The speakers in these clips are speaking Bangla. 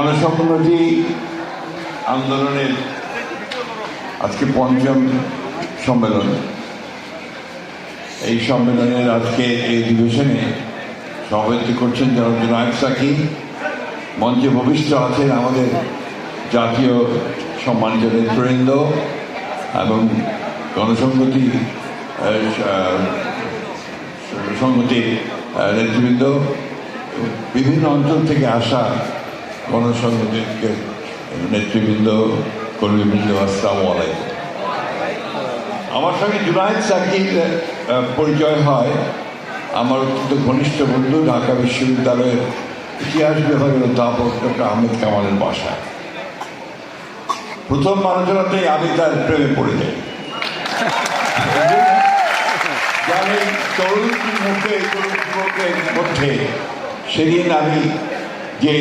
গণসংহতি আন্দোলনের আজকে পঞ্চম সম্মেলন। এই সম্মেলনের আজকে এই অধিবেশনে সভাপতিত্ব করছেন জনাব জুনায়েদ সাকি। মঞ্চে ভবিষ্ঠ আছেন আমাদের জাতীয় সম্মানিত নেতৃবৃন্দ এবং গণসংহতি সংহতির নেতৃবৃন্দ, বিভিন্ন অঞ্চল থেকে আসা গণসংহতির নেতৃবৃন্দ, কর্মীবৃন্দ, আসসালামু আলাইকুম। আমার সঙ্গে জুনায়েদ সাকির পরিচয় হয় আমার অত্যন্ত ঘনিষ্ঠ বন্ধু, ঢাকা বিশ্ববিদ্যালয়ের ইতিহাস বিভাগের অধ্যাপক ডক্টর আহমেদ কামালের বাসায়। প্রথম আলোচনাতেই আমি তার প্রেমে পড়ে যাই। জানি তরুণ যুবকের মধ্যে সেদিন আমি যে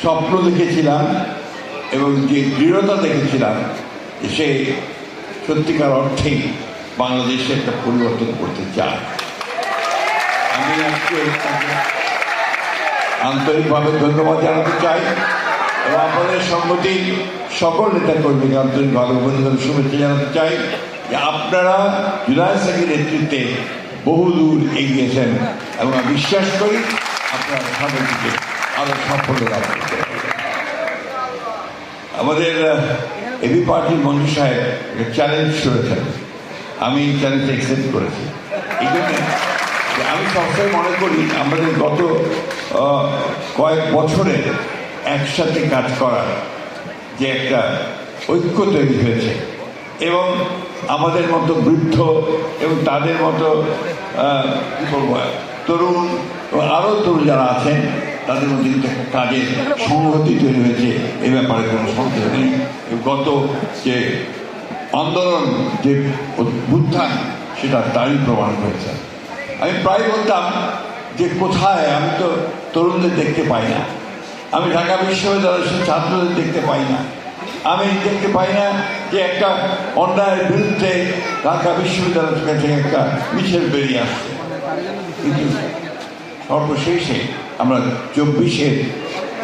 স্বপ্ন দেখেছিলাম এবং যে দৃঢ়তা দেখেছিলাম, সে সত্যিকার অর্থেই বাংলাদেশে একটা পরিবর্তন করতে চায়। আমি আজকে আন্তরিকভাবে ধন্যবাদ জানাতে চাই এবং আপনাদের সংগঠির সকল নেতাকর্মীকে আন্তরিকভাবে অভিনন্দন, শুভেচ্ছা জানাতে চাই যে আপনারা জুনায়েদ সাকির নেতৃত্বে বহুদূর এগিয়েছেন এবং আমি বিশ্বাস করি আপনারা সামনের দিকে আরো সাফল্য লাভ করতে পারবেন। আমাদের এবি পার্টির মঞ্জু সাহেব একটা চ্যালেঞ্জ করেছেন, আমি চ্যালেঞ্জ অ্যাকসেপ্ট করেছি। এই জন্য আমি সবসময় মনে করি আমাদের গত কয়েক বছরে একসাথে কাজ করার যে একটা ঐক্য তৈরি হয়েছে এবং আমাদের মতো বৃদ্ধ এবং তাদের মতো কী বলবো তরুণ এবং আরও তরুণ যারা আছেন তাদের মধ্যে কিন্তু একটা কাজের সংহতি তৈরি হয়েছে। এ ব্যাপারে কোনো সন্দেহ নেই। গত যে আন্দোলন, যে উত্থান, সেটা তারই প্রমাণ হয়েছে। আমি প্রায় বলতাম যে কোথায় আমি তো তরুণদের দেখতে পাই না, আমি ঢাকা বিশ্ববিদ্যালয়ের ছাত্রদের দেখতে পাই না, আমি দেখতে পাই না যে একটা অন্যায়ের বিরুদ্ধে ঢাকা বিশ্ববিদ্যালয় থেকে একটা মিছিল বেরিয়ে আসছে। কিন্তু সর্বশেষে আমরা 24শে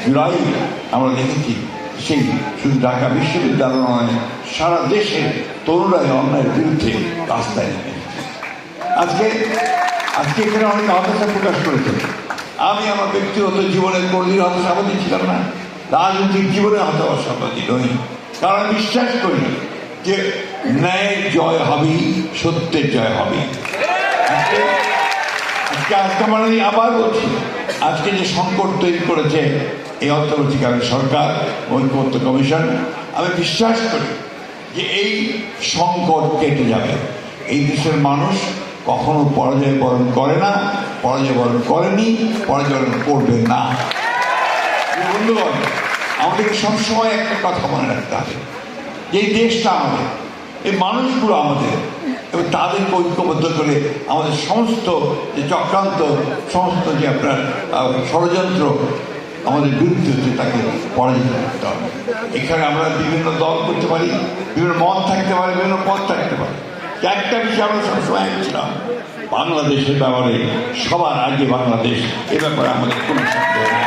জুলাই আমরা দেখেছি সেই শুধু ঢাকা বিশ্ববিদ্যালয় নয়, সারা দেশের তরুণরাই অন্যায়ের বিরুদ্ধে রাস্তায় নেমে আজকে এখানে অনেক হতাশা প্রকাশ করেছে। আমি আমার ব্যক্তিগত জীবনের কোনদিন হতাশাবাদী ছিলাম না, রাজনৈতিক জীবনে হতাশাবাদী নই, কারণ আমি বিশ্বাস করি যে ন্যায়ের জয় হবেই, সত্যের জয় হবে। আজকে আমরা আবার বলছি, আজকে যে সংকট তৈরি করেছে এই অন্তর্বর্তীকালীন সরকার, ঐক্যমত্য কমিশন, আমি বিশ্বাস করি যে এই সংকট কেটে যাবে। এই দেশের মানুষ কখনো পরাজয় বরণ করে না, পরাজয় বরণ করেনি, পরাজয় বরণ করবে না। বন্ধুগণ, আমাদেরকে সবসময় একটা কথা মনে রাখতে হবে যে এই দেশটা আমাদের, এই মানুষগুলো আমাদের, এবং তাদেরকে ঐক্যবদ্ধ করে আমাদের সমস্ত যে চক্রান্ত, সমস্ত যে আপনার ষড়যন্ত্র আমাদের বিরুদ্ধে হচ্ছে তাকে পরাজিত করতে হবে। এখানে আমরা বিভিন্ন দল করতে পারি, বিভিন্ন মত থাকতে পারে, বিভিন্ন পথ থাকতে পারে। একটা বিষয় আমরা সবসময় ছিলাম, বাংলাদেশের ব্যাপারে সবার আগে বাংলাদেশ, এ ব্যাপারে আমাদের কোনো সন্দেহ নেই।